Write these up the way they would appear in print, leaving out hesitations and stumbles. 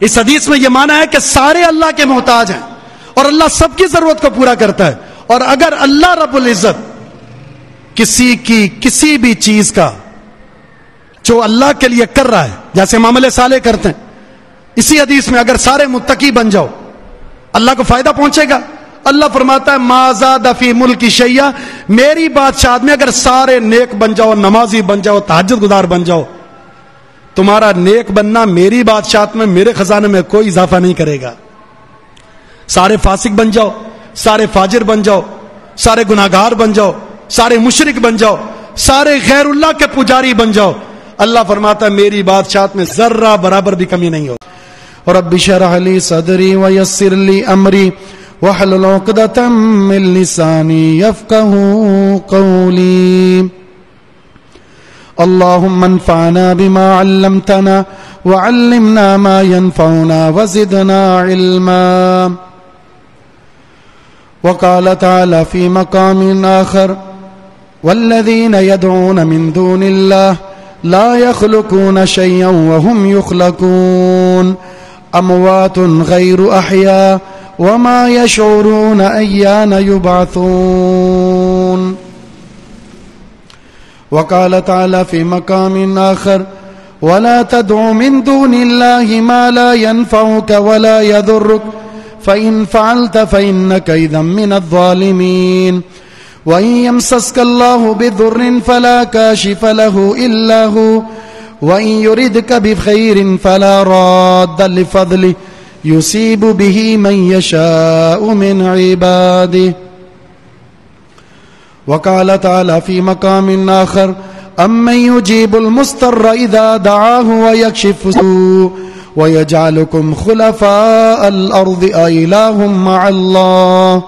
اس حدیث میں یہ معنی ہے کہ سارے اللہ کے محتاج ہیں اور اللہ سب کی ضرورت کو پورا کرتا ہے. اور اگر اللہ رب العزت کسی کی کسی بھی چیز کا جو اللہ کے لیے کر رہا ہے، جیسے معاملے صالح کرتے ہیں، اسی حدیث میں اگر سارے متقی بن جاؤ اللہ کو فائدہ پہنچے گا. اللہ فرماتا ہے ما زاد فی ملکی شیئا، میری بادشاہت میں اگر سارے نیک بن جاؤ، نمازی بن جاؤ، تہجد گزار بن جاؤ، تمہارا نیک بننا میری بادشاہت میں، میرے خزانے میں کوئی اضافہ نہیں کرے گا. سارے فاسق بن جاؤ، سارے فاجر بن جاؤ، سارے گناہگار بن جاؤ، سارے مشرک بن جاؤ، سارے غیر اللہ کے پجاری بن جاؤ، اللہ فرماتا ہے میری بادشاہت میں ذرہ برابر بھی کمی نہیں ہو. رب اشرح لی صدری ویسر لی امری واحلل عقدۃ من لسانی یفقهوا قولی. اللهم انفعنا بما علمتنا وعلمنا ما ينفعنا وزدنا علما. وقال تعالى في مقام آخر والذين يدعون من دون الله لا يخلقون شيئا وهم يخلقون اموات غير احياء وما يشعرون ايان يبعثون. وقال تعالى في مقام آخر ولا تدع من دون الله ما لا ينفعك ولا يضرك فإن فعلت فإنك إذا من الظالمين. وإن يمسسك الله بضر فلا كاشف له إلا هو وإن يردك بخير فلا راد لفضله يصيب به من يشاء من عباده. وقال تعالى في مقام آخر أمن يجيب المضطر إذا دعاه ويكشف السوء ويجعلكم خلفاء الأرض أإله مع الله.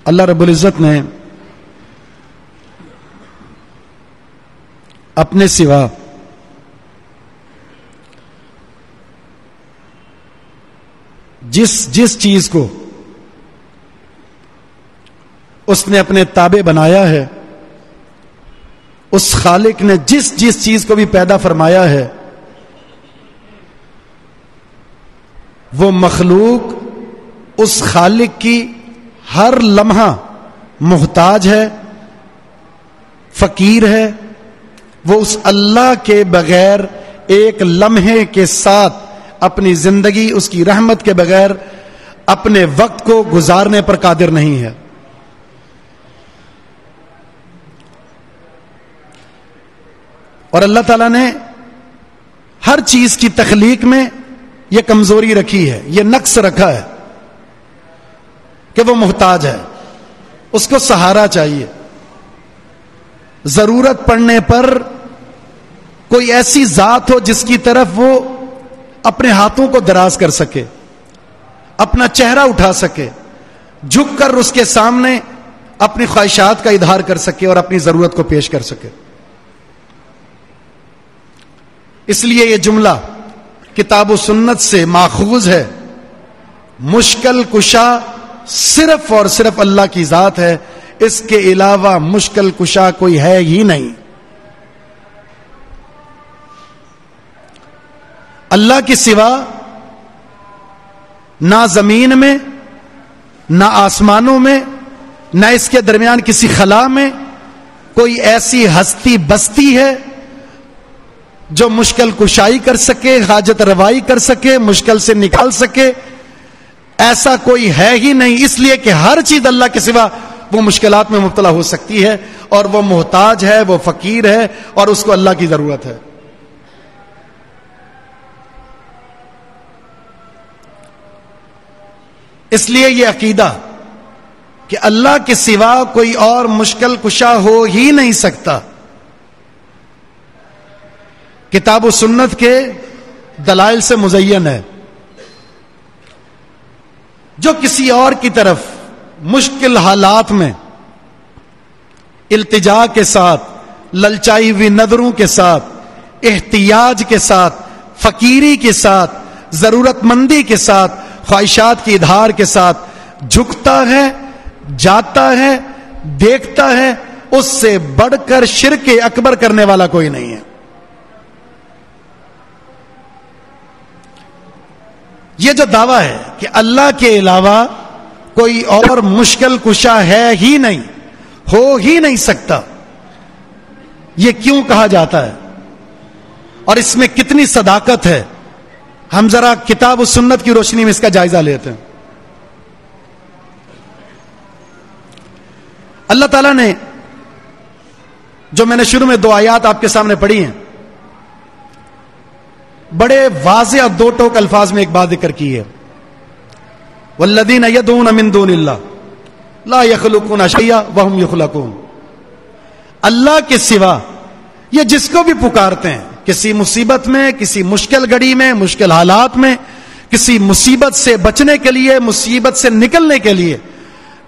اللہ رب العزت نے اپنے سوا جس چیز کو اس نے اپنے تابع بنایا ہے، اس خالق نے جس چیز کو بھی پیدا فرمایا ہے، وہ مخلوق اس خالق کی ہر لمحہ محتاج ہے، فقیر ہے. وہ اس اللہ کے بغیر ایک لمحے کے ساتھ اپنی زندگی اس کی رحمت کے بغیر اپنے وقت کو گزارنے پر قادر نہیں ہے. اور اللہ تعالیٰ نے ہر چیز کی تخلیق میں یہ کمزوری رکھی ہے، یہ نقص رکھا ہے کہ وہ محتاج ہے، اس کو سہارا چاہیے. ضرورت پڑنے پر کوئی ایسی ذات ہو جس کی طرف وہ اپنے ہاتھوں کو دراز کر سکے، اپنا چہرہ اٹھا سکے، جھک کر اس کے سامنے اپنی خواہشات کا اظہار کر سکے اور اپنی ضرورت کو پیش کر سکے. اس لیے یہ جملہ کتاب و سنت سے ماخوذ ہے. مشکل کشا صرف اور صرف اللہ کی ذات ہے، اس کے علاوہ مشکل کشا کوئی ہے ہی نہیں. اللہ کے سوا نہ زمین میں، نہ آسمانوں میں، نہ اس کے درمیان کسی خلا میں کوئی ایسی ہستی بستی ہے جو مشکل کشائی کر سکے، حاجت روائی کر سکے، مشکل سے نکال سکے. ایسا کوئی ہے ہی نہیں، اس لیے کہ ہر چیز اللہ کے سوا وہ مشکلات میں مبتلا ہو سکتی ہے، اور وہ محتاج ہے، وہ فقیر ہے، اور اس کو اللہ کی ضرورت ہے. اس لیے یہ عقیدہ کہ اللہ کے سوا کوئی اور مشکل کشا ہو ہی نہیں سکتا، کتاب و سنت کے دلائل سے مزین ہے. جو کسی اور کی طرف مشکل حالات میں التجا کے ساتھ، للچائی ہوئی نظروں کے ساتھ، احتیاج کے ساتھ، فقیری کے ساتھ، ضرورت مندی کے ساتھ، خواہشات کی اظہار کے ساتھ جھکتا ہے، جاتا ہے، دیکھتا ہے، اس سے بڑھ کر شرک اکبر کرنے والا کوئی نہیں ہے. یہ جو دعویٰ ہے کہ اللہ کے علاوہ کوئی اور مشکل کشا ہے ہی نہیں، ہو ہی نہیں سکتا، یہ کیوں کہا جاتا ہے اور اس میں کتنی صداقت ہے؟ ہم ذرا کتاب و سنت کی روشنی میں اس کا جائزہ لیتے ہیں. اللہ تعالیٰ نے جو میں نے شروع میں 2 آیات آپ کے سامنے پڑھی ہیں، بڑے واضح اور 2 ٹوک الفاظ میں ایک بات ذکر کی ہے. والذین یدعون من دون اللہ لا یخلقون شیئا وہم یخلقون. اللہ کے سوا یہ جس کو بھی پکارتے ہیں، کسی مصیبت میں، کسی مشکل گھڑی میں، مشکل حالات میں، کسی مصیبت سے بچنے کے لیے، مصیبت سے نکلنے کے لیے،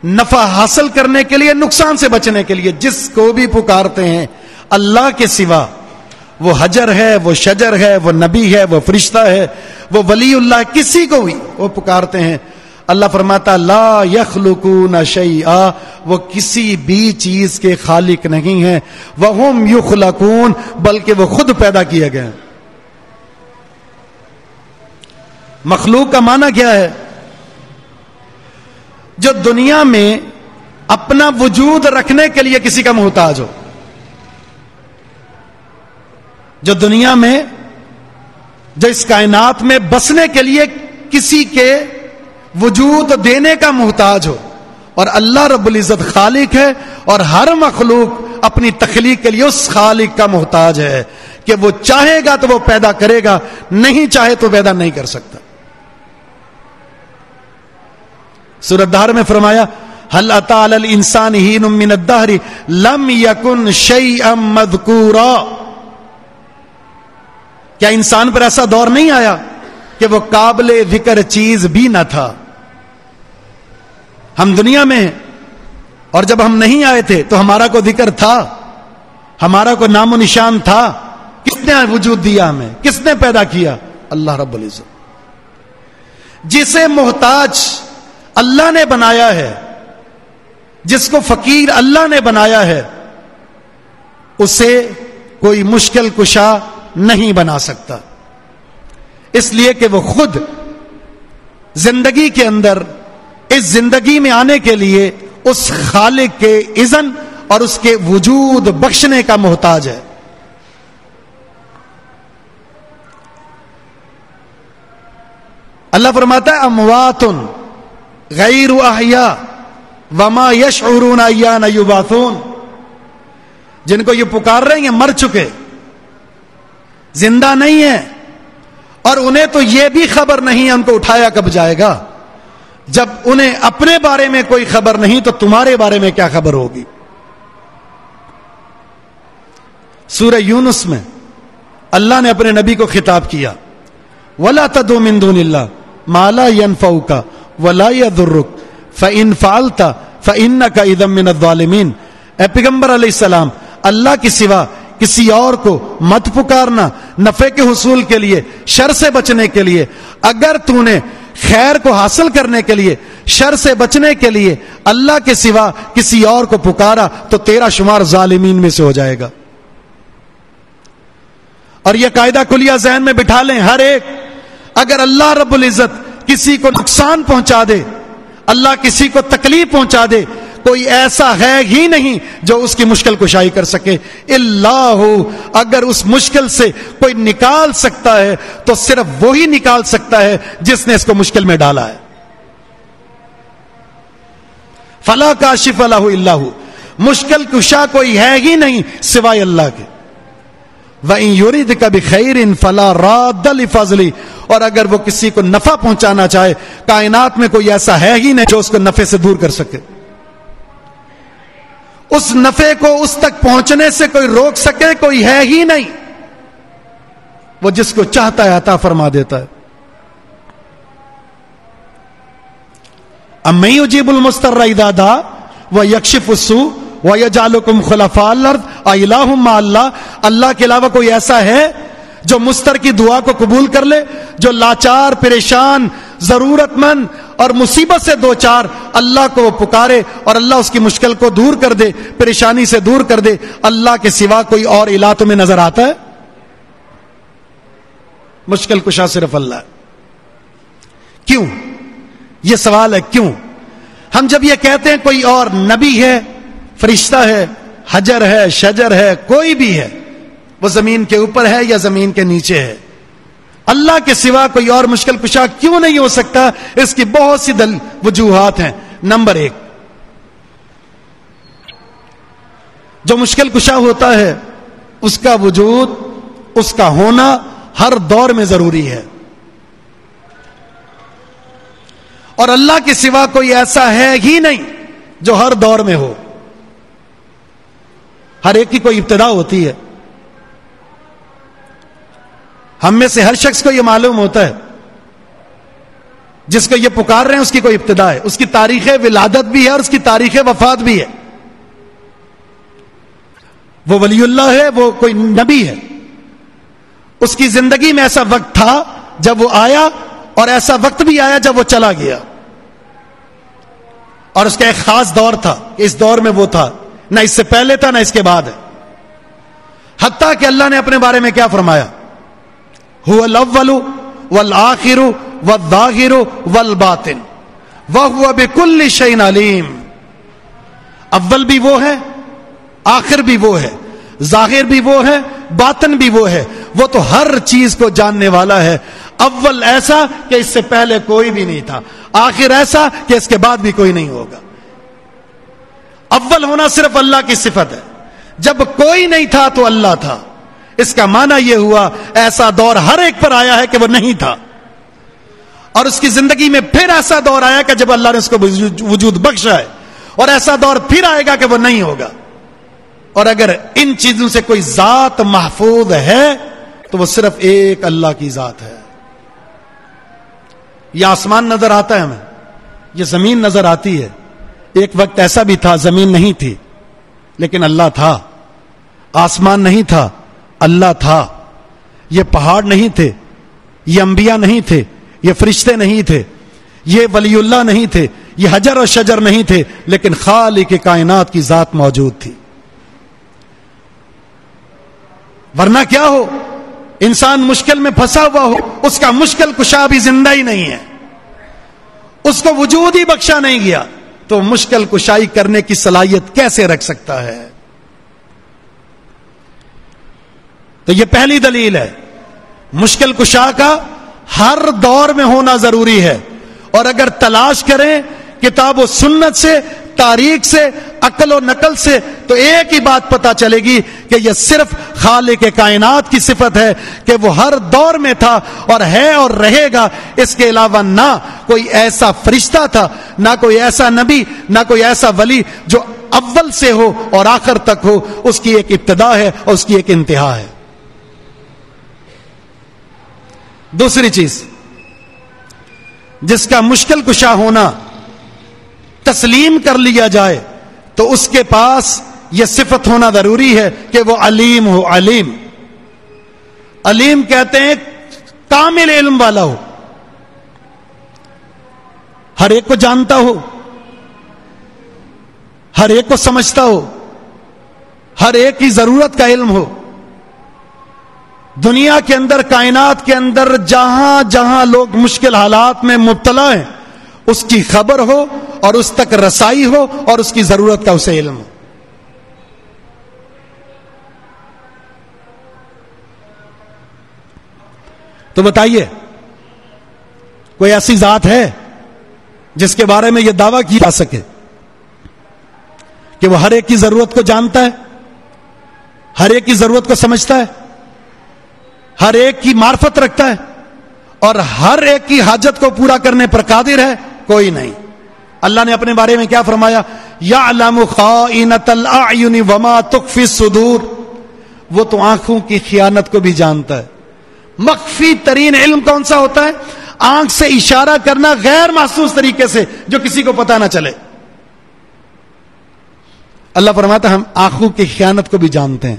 نفع حاصل کرنے کے لیے، نقصان سے بچنے کے لیے، جس کو بھی پکارتے ہیں اللہ کے سوا، وہ حجر ہے، وہ شجر ہے، وہ نبی ہے، وہ فرشتہ ہے، وہ ولی اللہ، کسی کو بھی وہ پکارتے ہیں، اللہ فرماتا لا یخلقون شیئا، وہ کسی بھی چیز کے خالق نہیں ہیں، وہم یخلقون، بلکہ وہ خود پیدا کیے گئے ہیں. مخلوق کا معنی کیا ہے؟ جو دنیا میں اپنا وجود رکھنے کے لیے کسی کا محتاج ہو، جو دنیا میں، جو اس کائنات میں بسنے کے لیے کسی کے وجود دینے کا محتاج ہو. اور اللہ رب العزت خالق ہے اور ہر مخلوق اپنی تخلیق کے لیے اس خالق کا محتاج ہے کہ وہ چاہے گا تو وہ پیدا کرے گا، نہیں چاہے تو پیدا نہیں کر سکتا. سورۃ دہر میں فرمایا هل اتى على الانسان حين من الدهر لم يكن شيئا مذكورا. کیا انسان پر ایسا دور نہیں آیا کہ وہ قابل ذکر چیز بھی نہ تھا؟ ہم دنیا میں ہیں اور جب ہم نہیں آئے تھے تو ہمارا کو ذکر تھا، ہمارا کو نام و نشان تھا. کس نے وجود دیا ہمیں؟ کس نے پیدا کیا؟ اللہ رب العزت. جسے محتاج اللہ نے بنایا ہے، جس کو فقیر اللہ نے بنایا ہے، اسے کوئی مشکل کشا نہیں بنا سکتا، اس لیے کہ وہ خود زندگی کے اندر، اس زندگی میں آنے کے لیے اس خالق کے اذن اور اس کے وجود بخشنے کا محتاج ہے. اللہ فرماتا ہے اموات غیر احیاء وما یشعرون ایان یبعثون. جن کو یہ پکار رہے ہیں یہ مر چکے، زندہ نہیں ہیں، اور انہیں تو یہ بھی خبر نہیں ہے ان کو اٹھایا کب جائے گا. جب انہیں اپنے بارے میں کوئی خبر نہیں تو تمہارے بارے میں کیا خبر ہوگی؟ سورہ یونس میں اللہ نے اپنے نبی کو خطاب کیا وَلَا تَدْعُ مِن دُونِ اللَّهِ مَا لَا يَنفَعُكَ وَلَا يَضُرُّكَ فَإِن فَعَلْتَ فَإِنَّكَ إِذًا مِنَ الظَّالِمِينَ. اے پیغمبر علیہ السلام، اللہ کے سوا کسی اور کو مت پکارنا نفع کے حصول کے لیے، شر سے بچنے کے لیے. اگر تو نے خیر کو حاصل کرنے کے لیے، شر سے بچنے کے لیے اللہ کے سوا کسی اور کو پکارا تو تیرا شمار ظالمین میں سے ہو جائے گا. اور یہ قاعدہ کلیہ ذہن میں بٹھا لیں ہر ایک، اگر اللہ رب العزت کسی کو نقصان پہنچا دے، اللہ کسی کو تکلیف پہنچا دے، کوئی ایسا ہے ہی نہیں جو اس کی مشکل کشائی کر سکے. اللہ، اگر اس مشکل سے کوئی نکال سکتا ہے تو صرف وہی نکال سکتا ہے جس نے اس کو مشکل میں ڈالا ہے. فلا کاشف لہ الا ہو، مشکل کشا کوئی ہے ہی نہیں سوائے اللہ کے. وَإِن يُرِدْكَ بِخَيْرٍ فَلَا رَادَّ لِفَضْلِهِ. اور اگر وہ کسی کو نفع پہنچانا چاہے، کائنات میں کوئی ایسا ہے ہی نہیں جو اس کو نفع سے دور کر سکے. اس نفع کو اس تک پہنچنے سے کوئی روک سکے کوئی ہے ہی نہیں. وہ جس کو چاہتا ہے عطا فرما دیتا ہے. اَمَّن يُجِيبُ الْمُضْطَرَّ إِذَا دَعَا وَيَكْشِفُ السُّوءَ وَيَجْعَلُكُمْ خُلَفَاءَ الْأَرْضِ أَإِلَٰهٌ مَّعَ اللَّهِ. اللہ کے علاوہ کوئی ایسا ہے جو مضطر کی دعا کو قبول کر لے، جو لاچار، پریشان، ضرورت مند اور مصیبت سے دو چار اللہ کو پکارے اور اللہ اس کی مشکل کو دور کر دے، پریشانی سے دور کر دے، اللہ کے سوا کوئی اور الہ تمہیں نظر آتا ہے؟ مشکل کشا صرف اللہ ہے۔ کیوں؟ یہ سوال ہے کیوں؟ ہم جب یہ کہتے ہیں کوئی اور نبی ہے، فرشتہ ہے، حجر ہے، شجر ہے، کوئی بھی ہے، وہ زمین کے اوپر ہے یا زمین کے نیچے ہے، اللہ کے سوا کوئی اور مشکل کشا کیوں نہیں ہو سکتا؟ اس کی بہت سی وجوہات ہیں۔ نمبر 1، جو مشکل کشا ہوتا ہے اس کا وجود، اس کا ہونا ہر دور میں ضروری ہے، اور اللہ کے سوا کوئی ایسا ہے ہی نہیں جو ہر دور میں ہو۔ ہر ایک کی کوئی ابتدا ہوتی ہے، ہم میں سے ہر شخص کو یہ معلوم ہوتا ہے، جس کو یہ پکار رہے ہیں اس کی کوئی ابتدا ہے، اس کی تاریخ ولادت بھی ہے اور اس کی تاریخ وفات بھی ہے۔ وہ ولی اللہ ہے، وہ کوئی نبی ہے، اس کی زندگی میں ایسا وقت تھا جب وہ آیا، اور ایسا وقت بھی آیا جب وہ چلا گیا، اور اس کا ایک خاص دور تھا کہ اس دور میں وہ تھا، نہ اس سے پہلے تھا نہ اس کے بعد ہے۔ حتیٰ کہ اللہ نے اپنے بارے میں کیا فرمایا؟ هو الاول والآخر والظاہر والباطن وهو بكل شيء علیم۔ اول بھی وہ ہے، آخر بھی وہ ہے، ظاہر بھی وہ ہے، باطن بھی وہ ہے، وہ تو ہر چیز کو جاننے والا ہے۔ اول ایسا کہ اس سے پہلے کوئی بھی نہیں تھا، آخر ایسا کہ اس کے بعد بھی کوئی نہیں ہوگا۔ اول ہونا صرف اللہ کی صفت ہے، جب کوئی نہیں تھا تو اللہ تھا۔ اس کا معنی یہ ہوا ایسا دور ہر ایک پر آیا ہے کہ وہ نہیں تھا، اور اس کی زندگی میں پھر ایسا دور آیا کہ جب اللہ نے اس کو وجود بخشا ہے، اور ایسا دور پھر آئے گا کہ وہ نہیں ہوگا۔ اور اگر ان چیزوں سے کوئی ذات محفوظ ہے تو وہ صرف ایک اللہ کی ذات ہے۔ یہ آسمان نظر آتا ہے ہمیں، یہ زمین نظر آتی ہے، ایک وقت ایسا بھی تھا زمین نہیں تھی لیکن اللہ تھا، آسمان نہیں تھا اللہ تھا، یہ پہاڑ نہیں تھے، یہ انبیاء نہیں تھے، یہ فرشتے نہیں تھے، یہ ولی اللہ نہیں تھے، یہ حجر اور شجر نہیں تھے، لیکن خالق کائنات کی ذات موجود تھی۔ ورنہ کیا ہو، انسان مشکل میں پھنسا ہوا ہو، اس کا مشکل کشا بھی زندہ ہی نہیں ہے، اس کو وجود ہی بخشا نہیں گیا، تو مشکل کشائی کرنے کی صلاحیت کیسے رکھ سکتا ہے؟ تو یہ پہلی دلیل ہے، مشکل کشا کا ہر دور میں ہونا ضروری ہے۔ اور اگر تلاش کریں کتاب و سنت سے، تاریخ سے، عقل و نقل سے، تو ایک ہی بات پتا چلے گی کہ یہ صرف خالق کائنات کی صفت ہے کہ وہ ہر دور میں تھا اور ہے اور رہے گا۔ اس کے علاوہ نہ کوئی ایسا فرشتہ تھا، نہ کوئی ایسا نبی، نہ کوئی ایسا ولی جو اول سے ہو اور آخر تک ہو۔ اس کی ایک ابتدا ہے اور اس کی ایک انتہا ہے۔ دوسری چیز جس کا مشکل کشا ہونا تسلیم کر لیا جائے تو اس کے پاس یہ صفت ہونا ضروری ہے کہ وہ علیم ہو۔ علیم، علیم کہتے ہیں کامل علم والا ہو، ہر ایک کو جانتا ہو، ہر ایک کو سمجھتا ہو، ہر ایک کی ضرورت کا علم ہو۔ دنیا کے اندر، کائنات کے اندر جہاں جہاں لوگ مشکل حالات میں مبتلا ہیں، اس کی خبر ہو اور اس تک رسائی ہو اور اس کی ضرورت کا اسے علم ہو۔ تو بتائیے، کوئی ایسی ذات ہے جس کے بارے میں یہ دعویٰ کیا جا سکے کہ وہ ہر ایک کی ضرورت کو جانتا ہے، ہر ایک کی ضرورت کو سمجھتا ہے، ہر ایک کی معرفت رکھتا ہے اور ہر ایک کی حاجت کو پورا کرنے پر قادر ہے؟ کوئی نہیں۔ اللہ نے اپنے بارے میں کیا فرمایا؟ یعلم خائنۃ الاعین وما تخفی الصدور۔ وہ تو آنکھوں کی خیانت کو بھی جانتا ہے۔ مخفی ترین علم کون سا ہوتا ہے؟ آنکھ سے اشارہ کرنا غیر محسوس طریقے سے، جو کسی کو پتا نہ چلے۔ اللہ فرماتا ہے ہم آنکھوں کی خیانت کو بھی جانتے ہیں۔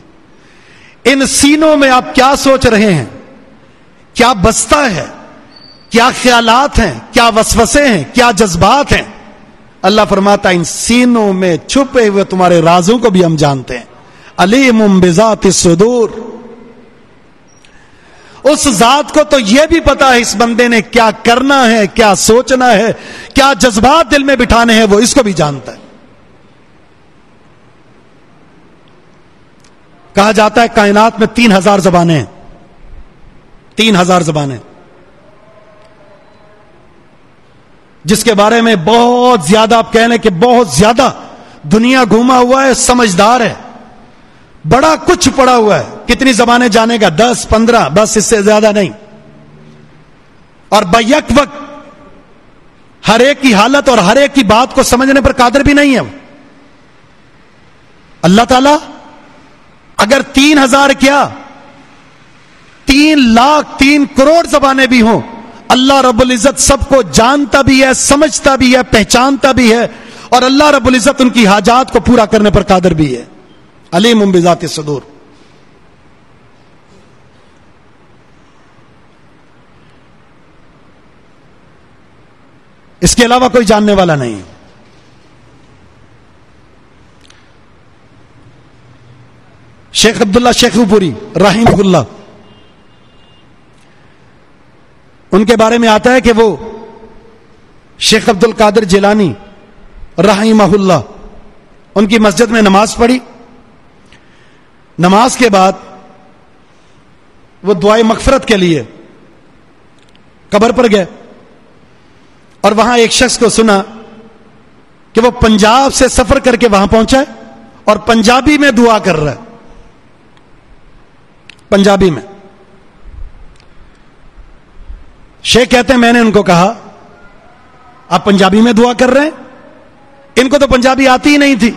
ان سینوں میں آپ کیا سوچ رہے ہیں، کیا بستا ہے، کیا خیالات ہیں، کیا وسوسے ہیں، کیا جذبات ہیں. اللہ فرماتا ہے ان سینوں میں چھپے ہوئے تمہارے رازوں کو بھی ہم جانتے ہیں. علیم بذات الصدور. اس ذات کو تو یہ بھی پتا ہے اس بندے نے کیا کرنا ہے، کیا سوچنا ہے، کیا جذبات دل میں بٹھانے ہیں، وہ اس کو بھی جانتا ہے. کہا جاتا ہے کائنات میں 3000 زبانیں ہیں. 3000 زبانیں، جس کے بارے میں بہت زیادہ آپ کہہ لیں کہ بہت زیادہ دنیا گھوما ہوا ہے، سمجھدار ہے، بڑا کچھ پڑا ہوا ہے. کتنی زبانیں جانے گا؟ 10 15، بس اس سے زیادہ نہیں. اور بیک وقت ہر ایک کی حالت اور ہر ایک کی بات کو سمجھنے پر قادر بھی نہیں ہے. اللہ تعالی اگر 3000 کیا 3 لاکھ 3 کروڑ زبانیں بھی ہوں، اللہ رب العزت سب کو جانتا بھی ہے، سمجھتا بھی ہے، پہچانتا بھی ہے، اور اللہ رب العزت ان کی حاجات کو پورا کرنے پر قادر بھی ہے. علیم بذات الصدور. اس کے علاوہ کوئی جاننے والا نہیں. شیخ عبداللہ شیخو پوری رحمہ اللہ، ان کے بارے میں آتا ہے کہ وہ شیخ عبد القادر جیلانی رحمہ اللہ ان کی مسجد میں نماز پڑھی. نماز کے بعد وہ دعائے مغفرت کے لیے قبر پر گئے، اور وہاں ایک شخص کو سنا کہ وہ پنجاب سے سفر کر کے وہاں پہنچا ہے اور پنجابی میں دعا کر رہا ہے. پنجابی میں. شیخ کہتے ہیں میں نے ان کو کہا آپ پنجابی میں دعا کر رہے ہیں؟ ان کو تو پنجابی آتی ہی نہیں تھی.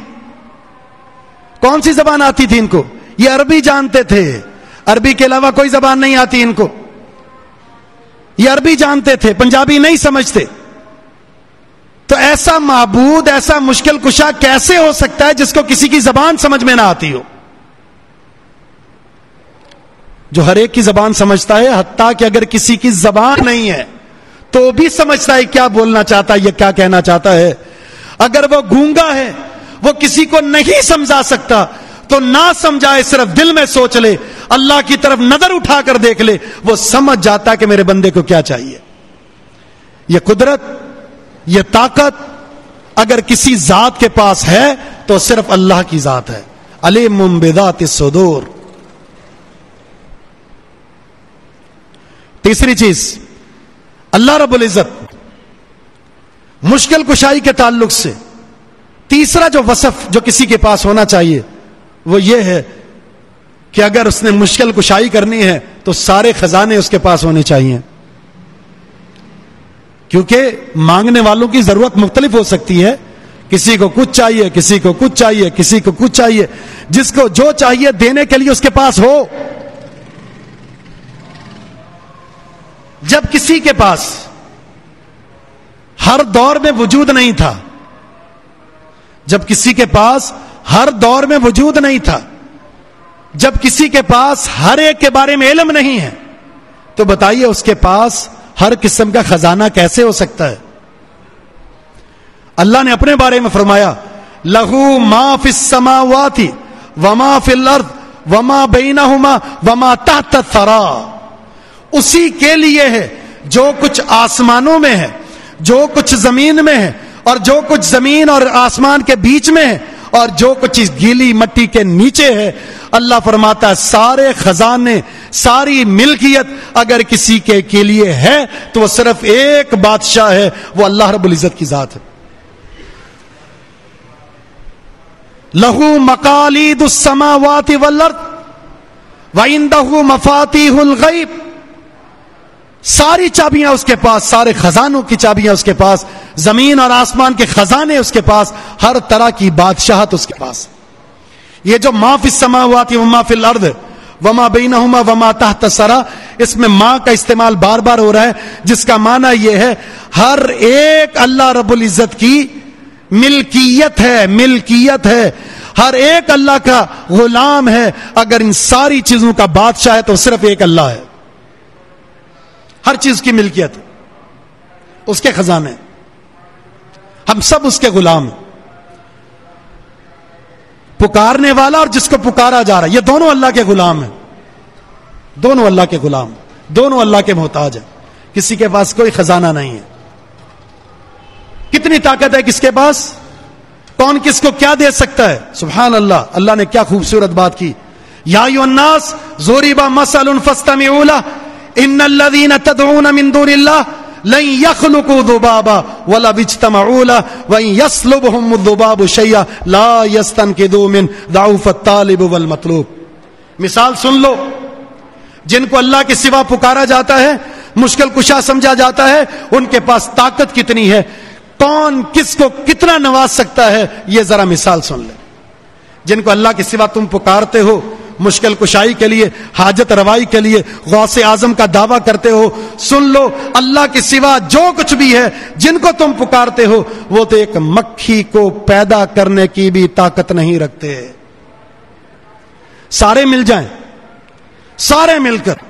کون سی زبان آتی تھی ان کو؟ یہ عربی جانتے تھے، عربی کے علاوہ کوئی زبان نہیں آتی ان کو. یہ عربی جانتے تھے، پنجابی نہیں سمجھتے. تو ایسا معبود، ایسا مشکل کشا کیسے ہو سکتا ہے جس کو کسی کی زبان سمجھ میں نہ آتی ہو؟ جو ہر ایک کی زبان سمجھتا ہے، حتیٰ کہ اگر کسی کی زبان نہیں ہے تو بھی سمجھتا ہے کیا بولنا چاہتا ہے، یہ کیا کہنا چاہتا ہے. اگر وہ گونگا ہے، وہ کسی کو نہیں سمجھا سکتا، تو نہ سمجھائے، صرف دل میں سوچ لے، اللہ کی طرف نظر اٹھا کر دیکھ لے، وہ سمجھ جاتا ہے کہ میرے بندے کو کیا چاہیے. یہ قدرت، یہ طاقت اگر کسی ذات کے پاس ہے تو صرف اللہ کی ذات ہے. علیم بذات الصدور. تیسری چیز، اللہ رب العزت مشکل کشائی کے تعلق سے تیسرا جو وصف جو کسی کے پاس ہونا چاہیے وہ یہ ہے کہ اگر اس نے مشکل کشائی کرنی ہے تو سارے خزانے اس کے پاس ہونے چاہیے. کیونکہ مانگنے والوں کی ضرورت مختلف ہو سکتی ہے. کسی کو کچھ چاہیے، کسی کو کچھ چاہیے، کسی کو کچھ چاہیے. جس کو جو چاہیے دینے کے لیے اس کے پاس ہو. جب کسی کے پاس ہر دور میں وجود نہیں تھا، جب کسی کے پاس ہر دور میں وجود نہیں تھا، جب کسی کے پاس ہر ایک کے بارے میں علم نہیں ہے، تو بتائیے اس کے پاس ہر قسم کا خزانہ کیسے ہو سکتا ہے؟ اللہ نے اپنے بارے میں فرمایا لہو ما فی السماوات وما فی الارض وما بینہما وما تحت الثری. اسی کے لیے ہے جو کچھ آسمانوں میں ہے، جو کچھ زمین میں ہے، اور جو کچھ زمین اور آسمان کے بیچ میں ہے، اور جو کچھ اس گیلی مٹی کے نیچے ہے. اللہ فرماتا ہے سارے خزانے، ساری ملکیت اگر کسی کے لیے ہے تو وہ صرف ایک بادشاہ ہے، وہ اللہ رب العزت کی ذات ہے. لہو مقالید السماوات والارض وعنده مفاتیح الغیب. ساری چابیاں اس کے پاس، سارے خزانوں کی چابیاں اس کے پاس، زمین اور آسمان کے خزانے اس کے پاس، ہر طرح کی بادشاہت اس کے پاس. یہ جو ما فی السماوات وما فی الارض وما بینہما وما تحت الثری، اس میں ما کا استعمال بار بار ہو رہا ہے، جس کا معنی یہ ہے ہر ایک اللہ رب العزت کی ملکیت ہے، ملکیت ہے. ہر ایک اللہ کا غلام ہے. اگر ان ساری چیزوں کا بادشاہ ہے تو صرف ایک اللہ ہے. ہر چیز کی ملکیت. اس کے خزانے، ہم سب اس کے غلام ہیں۔ پکارنے والا اور جس کو پکارا جا رہا ہے، یہ دونوں اللہ کے غلام ہیں، دونوں اللہ کے غلام، دونوں اللہ کے محتاج ہیں۔ کسی کے پاس کوئی خزانہ نہیں ہے۔ کتنی طاقت ہے کس کے پاس؟ کون کس کو کیا دے سکتا ہے؟ سبحان اللہ، اللہ نے کیا خوبصورت بات کی۔ یا ایھا الناس ضرب مثل فاستمعوا له ان الذين تدعون من دون الله لن يخلقوا ذبابا ولو اجتمعوا له وان يسلبهم الذباب شيئا لا يستنقذوا منه ضعف الطالب والمطلوب۔ مثال سن لو، جن کو اللہ کے سوا پکارا جاتا ہے، مشکل کشا سمجھا جاتا ہے، ان کے پاس طاقت کتنی ہے، کون کس کو کتنا نواز سکتا ہے، یہ ذرا مثال سن لیں۔ جن کو اللہ کے سوا تم پکارتے ہو مشکل کشائی کے لیے، حاجت روائی کے لیے، غوث اعظم کا دعویٰ کرتے ہو، سن لو اللہ کے سوا جو کچھ بھی ہے جن کو تم پکارتے ہو وہ تو ایک مکھی کو پیدا کرنے کی بھی طاقت نہیں رکھتے۔ سارے مل جائیں، سارے مل کر،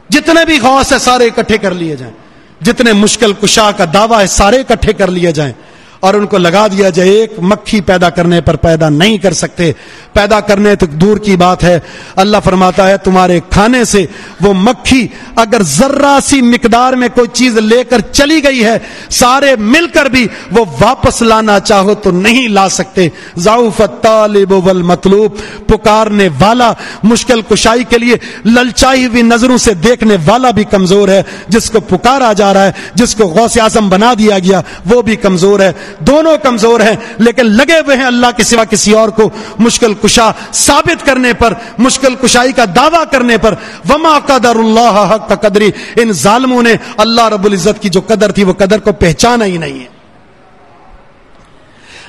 جتنے بھی غوث ہے سارے اکٹھے کر لیے جائیں، جتنے مشکل کشا کا دعویٰ ہے سارے اکٹھے کر لیے جائیں اور ان کو لگا دیا جائے، ایک مکھی پیدا کرنے پر پیدا نہیں کر سکتے۔ پیدا کرنے تک دور کی بات ہے، اللہ فرماتا ہے تمہارے کھانے سے وہ مکھی اگر ذرہ سی مقدار میں کوئی چیز لے کر چلی گئی ہے، سارے مل کر بھی وہ واپس لانا چاہو تو نہیں لا سکتے۔ ضعف الطالب والمطلوب، پکارنے والا، مشکل کشائی کے لیے للچائی ہوئی نظروں سے دیکھنے والا بھی کمزور ہے، جس کو پکارا جا رہا ہے، جس کو غوث اعظم بنا دیا گیا وہ بھی کمزور ہے۔ دونوں کمزور ہیں لیکن لگے ہوئے ہیں اللہ کے سوا کسی اور کو مشکل کشا ثابت کرنے پر، مشکل کشائی کا دعویٰ کرنے پر۔ وما قدر اللہ حق قدری، ان ظالموں نے اللہ رب العزت کی جو قدر تھی وہ قدر کو پہچانا ہی نہیں ہے۔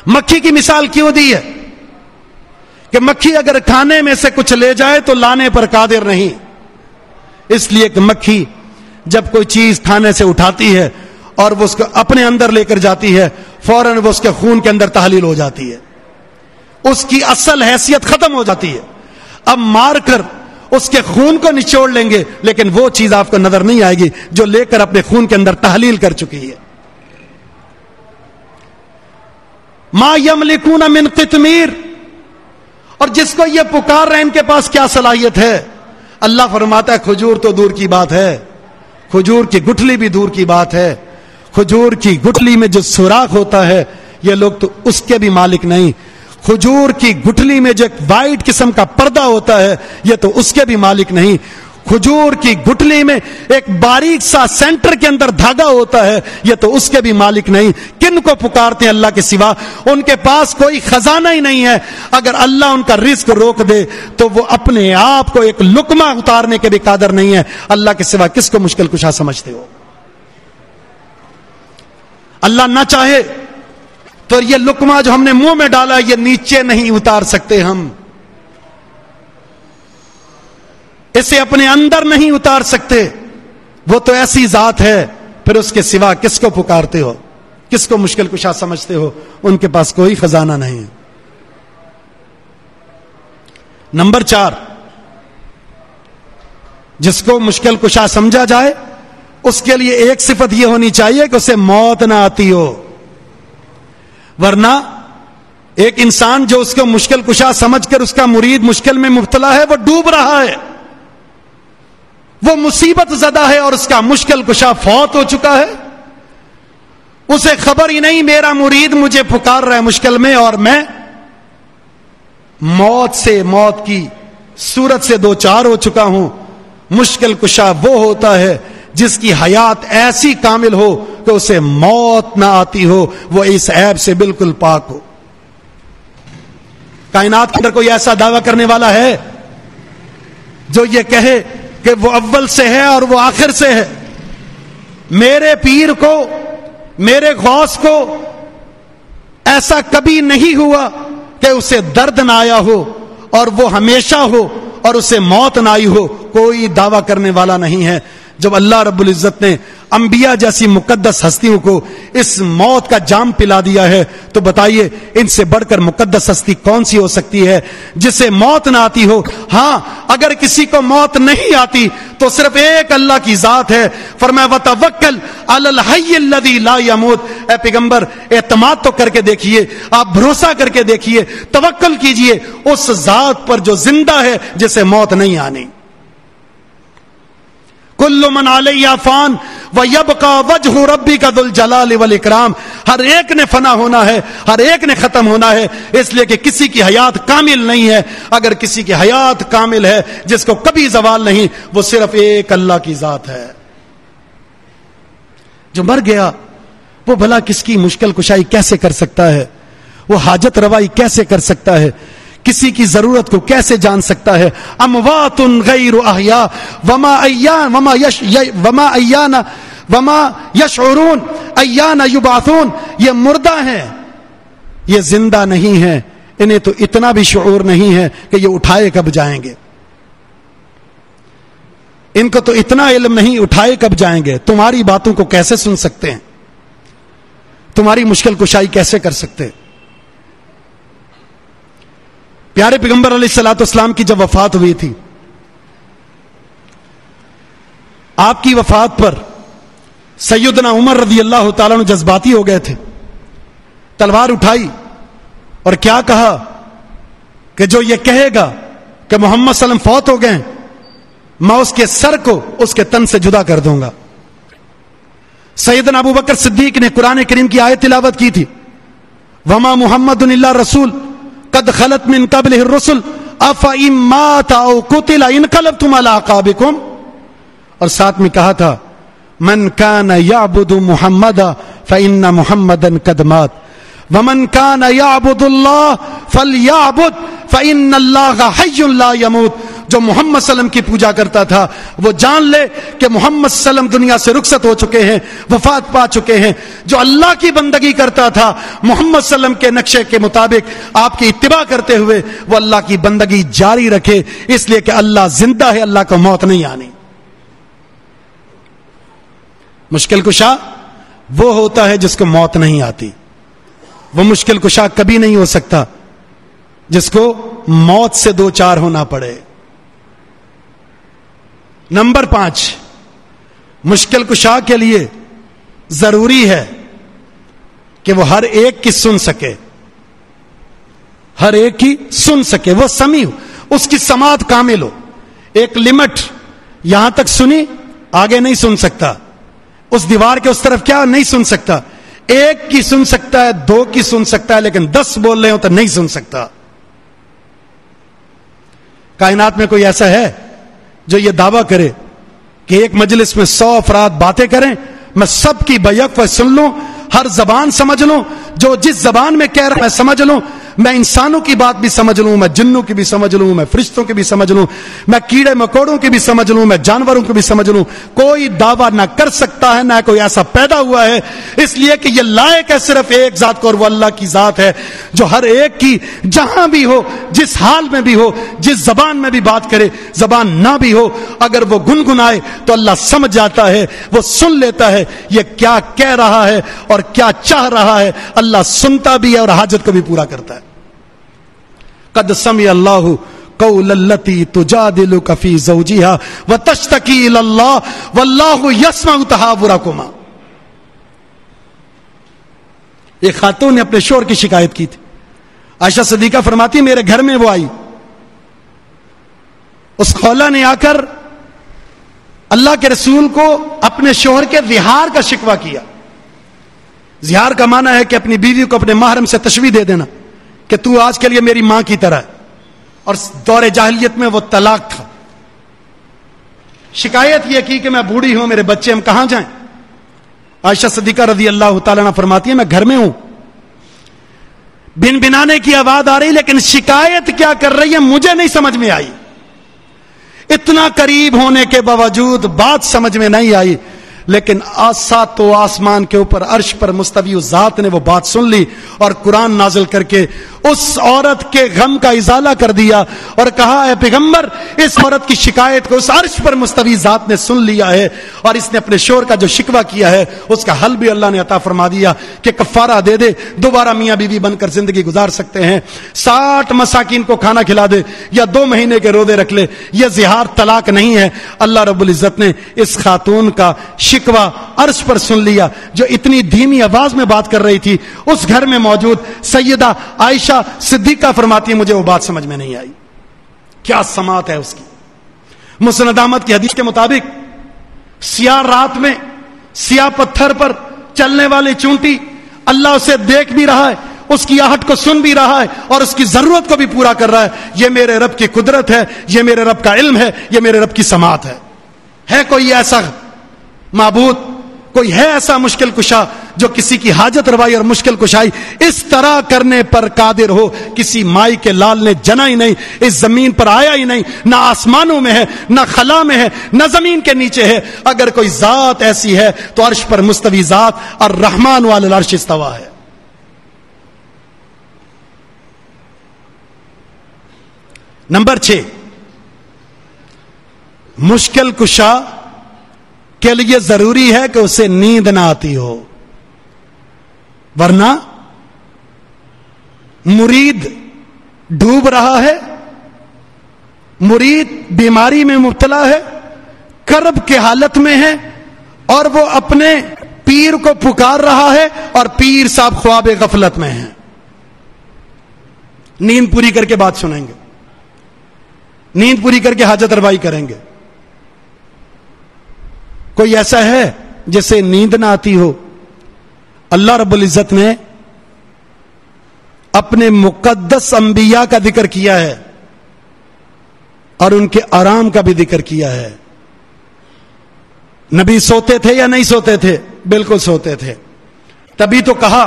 مکھی کی مثال کیوں دی ہے کہ مکھی اگر کھانے میں سے کچھ لے جائے تو لانے پر قادر نہیں، اس لیے کہ مکھی جب کوئی چیز کھانے سے اٹھاتی ہے اور وہ اس کو اپنے اندر لے کر جاتی ہے، فوراً وہ اس کے خون کے اندر تحلیل ہو جاتی ہے، اس کی اصل حیثیت ختم ہو جاتی ہے۔ اب مار کر اس کے خون کو نچوڑ لیں گے لیکن وہ چیز آپ کو نظر نہیں آئے گی جو لے کر اپنے خون کے اندر تحلیل کر چکی ہے۔ ما یملکون من قطمیر، اور جس کو یہ پکار رہے ہیں ان کے پاس کیا صلاحیت ہے؟ اللہ فرماتا ہے کھجور تو دور کی بات ہے، کھجور کی گٹھلی بھی دور کی بات ہے، کھجور کی گٹھلی میں جو سوراخ ہوتا ہے یہ لوگ تو اس کے بھی مالک نہیں، کھجور کی گٹھلی میں جو ایک وائٹ قسم کا پردہ ہوتا ہے یہ تو اس کے بھی مالک نہیں، کھجور کی گٹھلی میں ایک باریک سا سینٹر کے اندر دھاگا ہوتا ہے یہ تو اس کے بھی مالک نہیں۔ کن کو پکارتے ہیں اللہ کے سوا؟ ان کے پاس کوئی خزانہ ہی نہیں ہے۔ اگر اللہ ان کا رزق روک دے تو وہ اپنے آپ کو ایک لقمہ اتارنے کے بھی قادر نہیں ہے۔ اللہ کے سوا کس کو مشکل کشا سمجھتے ہو؟ اللہ نہ چاہے تو یہ لقمہ جو ہم نے منہ میں ڈالا یہ نیچے نہیں اتار سکتے، ہم اسے اپنے اندر نہیں اتار سکتے، وہ تو ایسی ذات ہے۔ پھر اس کے سوا کس کو پکارتے ہو، کس کو مشکل کشا سمجھتے ہو؟ ان کے پاس کوئی خزانہ نہیں ہے۔ نمبر 4، جس کو مشکل کشا سمجھا جائے اس کے لیے ایک صفت یہ ہونی چاہیے کہ اسے موت نہ آتی ہو، ورنہ ایک انسان جو اس کو مشکل کشا سمجھ کر اس کا مرید مشکل میں مبتلا ہے وہ ڈوب رہا ہے، وہ مصیبت زدہ ہے اور اس کا مشکل کشا فوت ہو چکا ہے، اسے خبر ہی نہیں میرا مرید مجھے پکار رہا ہے مشکل میں اور میں موت کی صورت سے دو چار ہو چکا ہوں۔ مشکل کشا وہ ہوتا ہے جس کی حیات ایسی کامل ہو کہ اسے موت نہ آتی ہو، وہ اس عیب سے بالکل پاک ہو۔ کائنات کے اندر کوئی ایسا دعویٰ کرنے والا ہے جو یہ کہے کہ وہ اول سے ہے اور وہ آخر سے ہے؟ میرے پیر کو، میرے غوث کو ایسا کبھی نہیں ہوا کہ اسے درد نہ آیا ہو اور وہ ہمیشہ ہو اور اسے موت نہ آئی ہو، کوئی دعویٰ کرنے والا نہیں ہے۔ جب اللہ رب العزت نے انبیاء جیسی مقدس ہستیوں کو اس موت کا جام پلا دیا ہے تو بتائیے ان سے بڑھ کر مقدس ہستی کون سی ہو سکتی ہے جسے موت نہ آتی ہو؟ ہاں اگر کسی کو موت نہیں آتی تو صرف ایک اللہ کی ذات ہے. فرمایا وتوکل علی الحی الذی لا یموت. اے پیغمبر اعتماد تو کر کے دیکھیے, آپ بھروسہ کر کے دیکھیے, توکل کیجئے اس ذات پر جو زندہ ہے جسے موت نہیں آنی. کل من علیہ فان ویبقى وجہ ربک ذو الجلال والاکرام. ہر ایک نے فنا ہونا ہے, ہر ایک نے ختم ہونا ہے, اس لیے کہ کسی کی حیات کامل نہیں ہے. اگر کسی کی حیات کامل ہے جس کو کبھی زوال نہیں, وہ صرف ایک اللہ کی ذات ہے. جو مر گیا وہ بھلا کس کی مشکل کشائی کیسے کر سکتا ہے؟ وہ حاجت روائی کیسے کر سکتا ہے؟ کسی کی ضرورت کو کیسے جان سکتا ہے؟ اموات غیر احیاء وما یشعرون ایان یبعثون. یہ مردہ ہیں, یہ زندہ نہیں ہیں, انہیں تو اتنا بھی شعور نہیں ہے کہ یہ اٹھائے کب جائیں گے. ان کو تو اتنا علم نہیں اٹھائے کب جائیں گے. تمہاری باتوں کو کیسے سن سکتے ہیں؟ تمہاری مشکل کشائی کیسے کر سکتے ہیں؟ پیارے پیغمبر علیہ الصلوۃ والسلام کی جب وفات ہوئی تھی, آپ کی وفات پر سیدنا عمر رضی اللہ تعالیٰ عنہ جذباتی ہو گئے تھے. تلوار اٹھائی اور کیا کہا کہ جو یہ کہے گا کہ محمد صلی اللہ علیہ وسلم فوت ہو گئے, میں اس کے سر کو اس کے تن سے جدا کر دوں گا. سیدنا ابو بکر صدیق نے قرآن کریم کی آیت تلاوت کی تھی, وما محمد الا رسول قد خلت من قبلہ الرسل افئن مات او قتل انقلبتم علی اعقابکم. اور ساتھ میں کہا تھا من کان یعبد محمدا فإن محمدا قد مات ومن کان یعبد اللہ فلیعبد فإن اللہ حی لا یموت. جو محمد صلی اللہ علیہ وسلم کی پوجا کرتا تھا وہ جان لے کہ محمد صلی اللہ علیہ وسلم دنیا سے رخصت ہو چکے ہیں, وفات پا چکے ہیں. جو اللہ کی بندگی کرتا تھا محمد صلی اللہ علیہ وسلم کے نقشے کے مطابق آپ کی اتباع کرتے ہوئے, وہ اللہ کی بندگی جاری رکھے, اس لیے کہ اللہ زندہ ہے, اللہ کو موت نہیں آنی. مشکل کشا وہ ہوتا ہے جس کو موت نہیں آتی. وہ مشکل کشا کبھی نہیں ہو سکتا جس کو موت سے دو چار ہونا پڑے. نمبر 5, مشکل کشا کے لیے ضروری ہے کہ وہ ہر ایک کی سن سکے, ہر ایک کی سن سکے, وہ سمیع ہو, اس کی سماعت کامل ہو. ایک لمٹ, یہاں تک سنی, آگے نہیں سن سکتا, اس دیوار کے اس طرف کیا نہیں سن سکتا. ایک کی سن سکتا ہے, 2 کی سن سکتا ہے, لیکن 10 بول رہے ہو تو نہیں سن سکتا. کائنات میں کوئی ایسا ہے جو یہ دعویٰ کرے کہ ایک مجلس میں 100 افراد باتیں کریں, میں سب کی بیک سن لوں, ہر زبان سمجھ لوں, جو جس زبان میں کہہ رہا میں سمجھ لوں, میں انسانوں کی بات بھی سمجھ لوں, میں جنوں کی بھی سمجھ لوں, میں فرشتوں کی بھی سمجھ لوں, میں کیڑے مکوڑوں کی بھی سمجھ لوں, میں جانوروں کی بھی سمجھ لوں. کوئی دعویٰ نہ کر سکتا ہے, نہ کوئی ایسا پیدا ہوا ہے, اس لیے کہ یہ لائق ہے صرف ایک ذات کو, اور وہ اللہ کی ذات ہے جو ہر ایک کی جہاں بھی ہو, جس حال میں بھی ہو, جس زبان میں بھی بات کرے, زبان نہ بھی ہو, اگر وہ گنگنائے تو اللہ سمجھ جاتا ہے, وہ سن لیتا ہے یہ کیا کہہ رہا ہے اور کیا چاہ رہا ہے. اللہ سنتا بھی ہے اور حاجت کو بھی پورا کرتا ہے. قد سمع اللہ قول التی تجادلک فی زوجہا وتشتکی الی اللہ واللہ یسمع تحاورکما. ایک خاتون نے اپنے شوہر کی شکایت کی تھی. عائشہ صدیقہ فرماتی میرے گھر میں وہ آئی, اس خولہ نے آ کر اللہ کے رسول کو اپنے شوہر کے زہار کا شکوہ کیا. زہار کا معنی ہے کہ اپنی بیوی کو اپنے محرم سے تشبیہ دے دینا کہ تو آج کے لیے میری ماں کی طرح ہے, اور دور جاہلیت میں وہ طلاق تھا. شکایت یہ کی کہ میں بوڑھی ہوں, میرے بچے ہم کہاں جائیں. عائشہ صدیقہ رضی اللہ تعالیٰ عنہ فرماتی ہے میں گھر میں ہوں, بن بنانے کی آواز آ رہی, لیکن شکایت کیا کر رہی ہے مجھے نہیں سمجھ میں آئی. اتنا قریب ہونے کے باوجود بات سمجھ میں نہیں آئی, لیکن سات و آسمان کے اوپر عرش پر مستوی ذات نے وہ بات سن لی اور قرآن نازل کر کے اس عورت کے غم کا ازالہ کر دیا اور کہا اے پیغمبر اس عورت کی شکایت کو اس عرش پر مستوی ذات نے سن لیا ہے اور اس نے اپنے شوہر کا جو شکوہ کیا ہے اس کا حل بھی اللہ نے عطا فرما دیا کہ کفارہ دے دے, دوبارہ میاں بیوی بن کر زندگی گزار سکتے ہیں, 60 مساکین کو کھانا کھلا دے یا 2 مہینے کے روزے رکھ لے, یہ زہار طلاق نہیں ہے. اللہ رب العزت نے اس خاتون کا شکوہ عرش پر سن لیا جو اتنی دھیمی آواز میں بات کر رہی تھی. اس گھر میں موجود سیدہ عائشہ صدیقہ فرماتی ہے مجھے وہ بات سمجھ میں نہیں آئی. کیا سماعت ہے اس کی. مسند احمد کی حدیث کے مطابق سیاہ رات میں سیاہ پتھر پر چلنے والی چونٹی, اللہ اسے دیکھ بھی رہا ہے, اس کی آہٹ کو سن بھی رہا ہے اور اس کی ضرورت کو بھی پورا کر رہا ہے. یہ میرے رب کی قدرت ہے, یہ میرے رب کا علم ہے, یہ میرے رب کی سماعت ہے. ہے کوئی ایسا معبود, کوئی ہے ایسا مشکل کشا جو کسی کی حاجت روائی اور مشکل کشائی اس طرح کرنے پر قادر ہو؟ کسی مائی کے لال نے جنا ہی نہیں, اس زمین پر آیا ہی نہیں, نہ آسمانوں میں ہے, نہ خلا میں ہے, نہ زمین کے نیچے ہے. اگر کوئی ذات ایسی ہے تو عرش پر مستوی ذات الرحمن علی العرش استوا ہے. نمبر 6, مشکل کشا کے لیے ضروری ہے کہ اسے نیند نہ آتی ہو, ورنہ مرید ڈوب رہا ہے, مرید بیماری میں مبتلا ہے, کرب کے حالت میں ہے اور وہ اپنے پیر کو پکار رہا ہے اور پیر صاحب خواب غفلت میں ہیں. نیند پوری کر کے بات سنیں گے, نیند پوری کر کے حاجت روائی کریں گے. کوئی ایسا ہے جسے نیند نہ آتی ہو؟ اللہ رب العزت نے اپنے مقدس انبیاء کا ذکر کیا ہے اور ان کے آرام کا بھی ذکر کیا ہے. نبی سوتے تھے یا نہیں سوتے تھے؟ بالکل سوتے تھے. تبھی تو کہا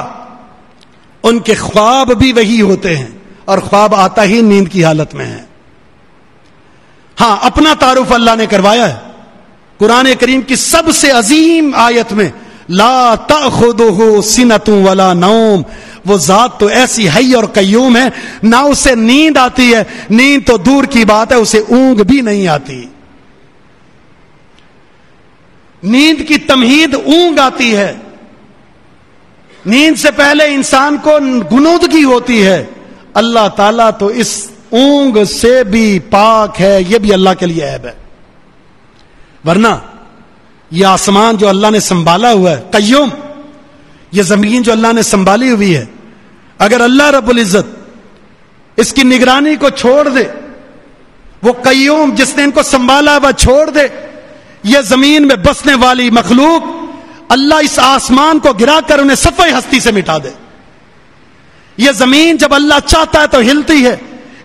ان کے خواب بھی وہی ہوتے ہیں اور خواب آتا ہی نیند کی حالت میں ہے. ہاں, اپنا تعارف اللہ نے کروایا ہے قرآن کریم کی سب سے عظیم آیت میں, لا تأخذہ سنۃ ولا نوم. وہ ذات تو ایسی حی اور قیوم ہے, نہ اسے نیند آتی ہے, نیند تو دور کی بات ہے اسے اونگ بھی نہیں آتی. نیند کی تمہید اونگ آتی ہے, نیند سے پہلے انسان کو غنودگی ہوتی ہے. اللہ تعالیٰ تو اس اونگ سے بھی پاک ہے, یہ بھی اللہ کے لیے عیب ہے. ورنہ یہ آسمان جو اللہ نے سنبھالا ہوا ہے قیوم, یہ زمین جو اللہ نے سنبھالی ہوئی ہے, اگر اللہ رب العزت اس کی نگرانی کو چھوڑ دے, وہ قیوم جس نے ان کو سنبھالا وہ چھوڑ دے, یہ زمین میں بسنے والی مخلوق اللہ اس آسمان کو گرا کر انہیں صفحہ ہستی سے مٹا دے. یہ زمین جب اللہ چاہتا ہے تو ہلتی ہے,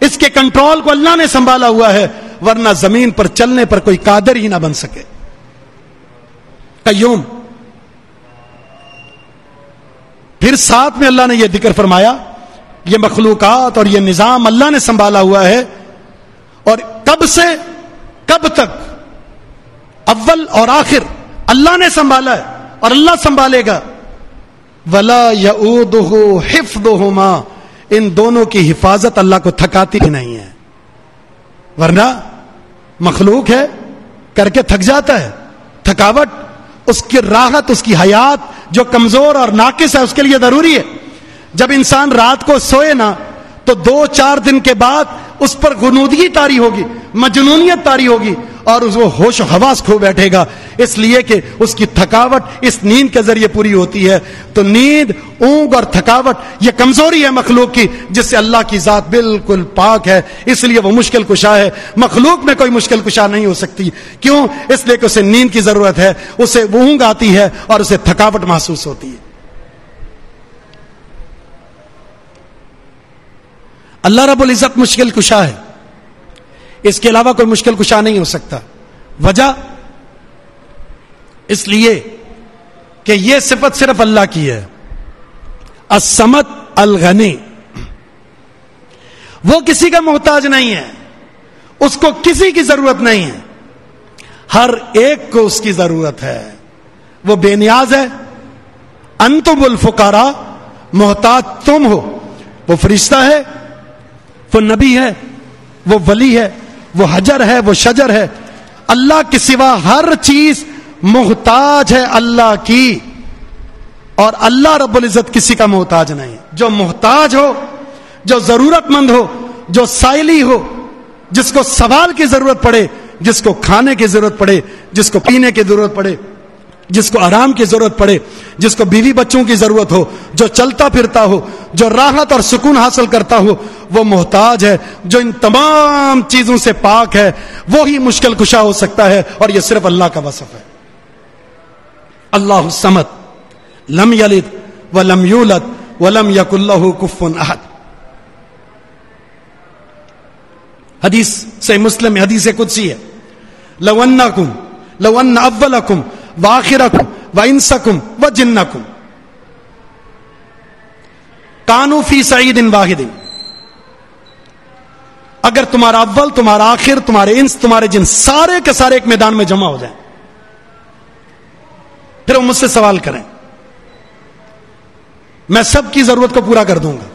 اس کے کنٹرول کو اللہ نے سنبھالا ہوا ہے, ورنہ زمین پر چلنے پر کوئی قادر ہی نہ بن سکے. قیوم. پھر ساتھ میں اللہ نے یہ ذکر فرمایا یہ مخلوقات اور یہ نظام اللہ نے سنبھالا ہوا ہے, اور کب سے کب تک, اول اور آخر اللہ نے سنبھالا ہے اور اللہ سنبھالے گا. ولا یعودہ حفظہما, ان دونوں کی حفاظت اللہ کو تھکاتی ہی نہیں ہے. ورنہ مخلوق ہے, کر کے تھک جاتا ہے. تھکاوٹ, اس کی راحت, اس کی حیات جو کمزور اور ناقص ہے اس کے لیے ضروری ہے. جب انسان رات کو سوئے نا تو 2-4 دن کے بعد اس پر غنودگی طاری ہوگی, مجنونیت طاری ہوگی اور وہ ہوش و حواس کھو بیٹھے گا, اس لیے کہ اس کی تھکاوٹ اس نیند کے ذریعے پوری ہوتی ہے. تو نیند, اونگ اور تھکاوٹ یہ کمزوری ہے مخلوق کی جس سے اللہ کی ذات بالکل پاک ہے, اس لیے وہ مشکل کشا ہے. مخلوق میں کوئی مشکل کشا نہیں ہو سکتی. کیوں؟ اس لیے کہ اسے نیند کی ضرورت ہے, اسے اونگ آتی ہے اور اسے تھکاوٹ محسوس ہوتی ہے. اللہ رب العزت مشکل کشا ہے, اس کے علاوہ کوئی مشکل کشا نہیں ہو سکتا. وجہ اس لیے کہ یہ صفت صرف اللہ کی ہے, الصمد الغنی. وہ کسی کا محتاج نہیں ہے, اس کو کسی کی ضرورت نہیں ہے, ہر ایک کو اس کی ضرورت ہے. وہ بے نیاز ہے. انتم الفقراء, محتاج تم ہو, وہ فرشتہ ہے، وہ نبی ہے، وہ ولی ہے، وہ حجر ہے، وہ شجر ہے، اللہ کے سوا ہر چیز محتاج ہے اللہ کی، اور اللہ رب العزت کسی کا محتاج نہیں۔ جو محتاج ہو، جو ضرورت مند ہو، جو سائلی ہو، جس کو سوال کی ضرورت پڑے، جس کو کھانے کی ضرورت پڑے، جس کو پینے کی ضرورت پڑے، جس کو آرام کی ضرورت پڑے، جس کو بیوی بچوں کی ضرورت ہو، جو چلتا پھرتا ہو، جو راحت اور سکون حاصل کرتا ہو، وہ محتاج ہے۔ جو ان تمام چیزوں سے پاک ہے وہی مشکل کشا ہو سکتا ہے، اور یہ صرف اللہ کا وصف ہے۔ اللہ الصمد لم یلد ولم یولد ولم یکن لہ کفوا احد۔ حدیث صحیح مسلم میں حدیث قدسی ہے، لو ان اولکم وآخرکم وانسکم وجنکم کانوا فی صعید واحد، اگر تمہارا اول، تمہارا آخر، تمہارے انس، تمہارے جن، سارے کے سارے ایک میدان میں جمع ہو جائیں، پھر وہ مجھ سے سوال کریں، میں سب کی ضرورت کو پورا کر دوں گا،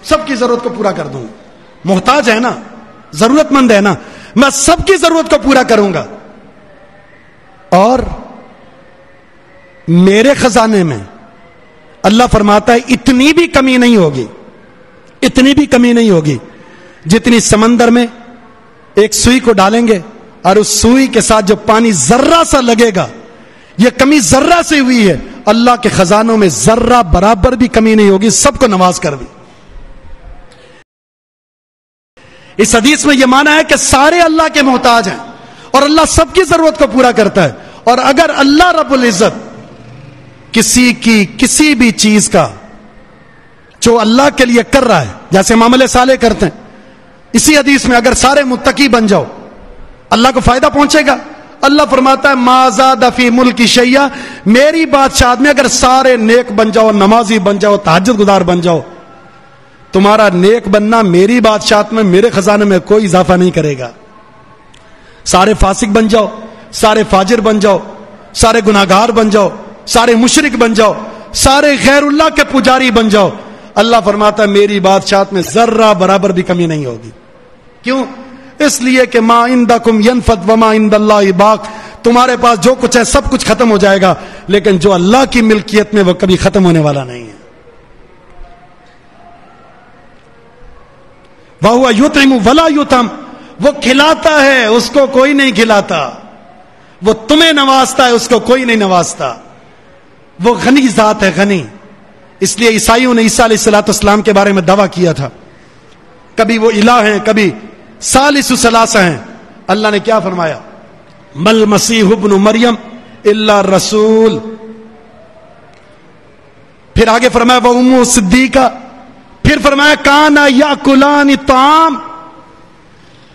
سب کی ضرورت کو پورا کر دوں گا۔ محتاج ہے نا، ضرورت مند ہے نا، میں سب کی ضرورت کو پورا کروں گا، اور میرے خزانے میں اللہ فرماتا ہے اتنی بھی کمی نہیں ہوگی، اتنی بھی کمی نہیں ہوگی جتنی سمندر میں ایک سوئی کو ڈالیں گے اور اس سوئی کے ساتھ جو پانی ذرہ سا لگے گا، یہ کمی ذرہ سے ہوئی ہے، اللہ کے خزانوں میں ذرہ برابر بھی کمی نہیں ہوگی، سب کو نواز کر دی۔ اس حدیث میں یہ معنی ہے کہ سارے اللہ کے محتاج ہیں، اور اللہ سب کی ضرورت کو پورا کرتا ہے، اور اگر اللہ رب العزت کسی کی کسی بھی چیز کا جو اللہ کے لیے کر رہا ہے، جیسے ہم عمل صالح کرتے ہیں، اسی حدیث میں اگر سارے متقی بن جاؤ اللہ کو فائدہ پہنچے گا۔ اللہ فرماتا ہے ما زاد فی ملکی شیئا، میری بادشاہت میں اگر سارے نیک بن جاؤ، نمازی بن جاؤ، تہجد گزار بن جاؤ، تمہارا نیک بننا میری بادشاہت میں، میرے خزانے میں کوئی اضافہ نہیں کرے گا۔ سارے فاسق بن جاؤ، سارے فاجر بن جاؤ، سارے گناہگار بن جاؤ، سارے مشرک بن جاؤ، سارے غیر اللہ کے پجاری بن جاؤ، اللہ فرماتا ہے میری بادشاہت میں ذرہ برابر بھی کمی نہیں ہوگی۔ کیوں؟ اس لیے کہ ما عندکم ینفد وما عند اللہ باق، تمہارے پاس جو کچھ ہے سب کچھ ختم ہو جائے گا، لیکن جو اللہ کی ملکیت میں وہ کبھی ختم ہونے والا نہیں ہے۔ وَهُوَ يُطْعِمُ وَلَا يُطْعَمُ، وہ کھلاتا ہے، اس کو کوئی نہیں کھلاتا، وہ تمہیں نوازتا ہے، اس کو کوئی نہیں نوازتا، وہ غنی ذات ہے، غنی۔ اس لیے عیسائیوں نے عیسیٰ علیہ السلام کے بارے میں دعویٰ کیا تھا، کبھی وہ الہ ہیں، کبھی ثالث ثلاثہ ہیں۔ اللہ نے کیا فرمایا؟ مل مسیح ابن مریم الا رسول، پھر آگے فرمایا وہ امہ صدیقہ، پھر فرمایا کانا یاکلان الطعام۔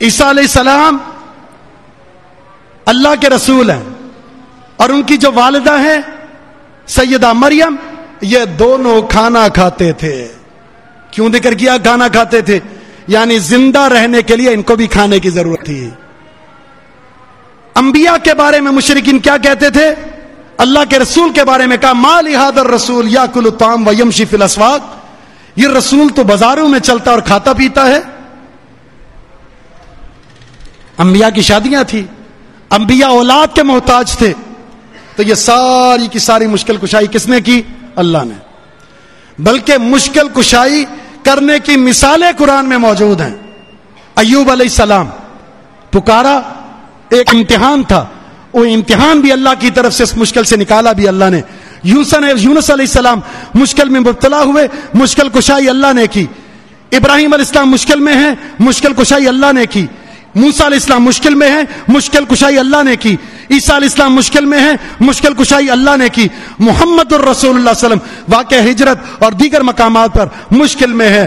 عیسیٰ علیہ السلام اللہ کے رسول ہیں، اور ان کی جو والدہ ہیں سیدہ مریم، یہ دونوں کھانا کھاتے تھے۔ کیوں ذکر کیا کھانا کھاتے تھے؟ یعنی زندہ رہنے کے لیے ان کو بھی کھانے کی ضرورت تھی۔ انبیاء کے بارے میں مشرکین کیا کہتے تھے؟ اللہ کے رسول کے بارے میں کہا ما لہذا الرسول یاکل الطعام ویمشی فی الاسواق، یہ رسول تو بازاروں میں چلتا اور کھاتا پیتا ہے۔ انبیاء کی شادیاں تھی، انبیاء اولاد کے محتاج تھے، تو یہ ساری کی ساری مشکل کشائی کس نے کی؟ اللہ نے۔ بلکہ مشکل کشائی کرنے کی مثالیں قرآن میں موجود ہیں۔ ایوب علیہ السلام پکارا، ایک امتحان تھا، وہ امتحان بھی اللہ کی طرف سے اس مشکل سے نکالا بھی اللہ نے۔ یونس علیہ السلام مشکل میں مبتلا ہوئے، مشکل کشائی اللہ نے کی۔ ابراہیم علیہ السلام مشکل میں ہیں، مشکل کشائی اللہ نے کی۔ موسیٰ علیہ السلام مشکل میں ہیں، مشکل کشائی اللہ نے کی۔ عیسیٰ علیہ السلام مشکل میں ہیں، مشکل کشائی اللہ نے کی۔ محمد الرسول اللہ صلی اللہ علیہ وسلم واقع ہجرت اور دیگر مقامات پر مشکل میں ہے،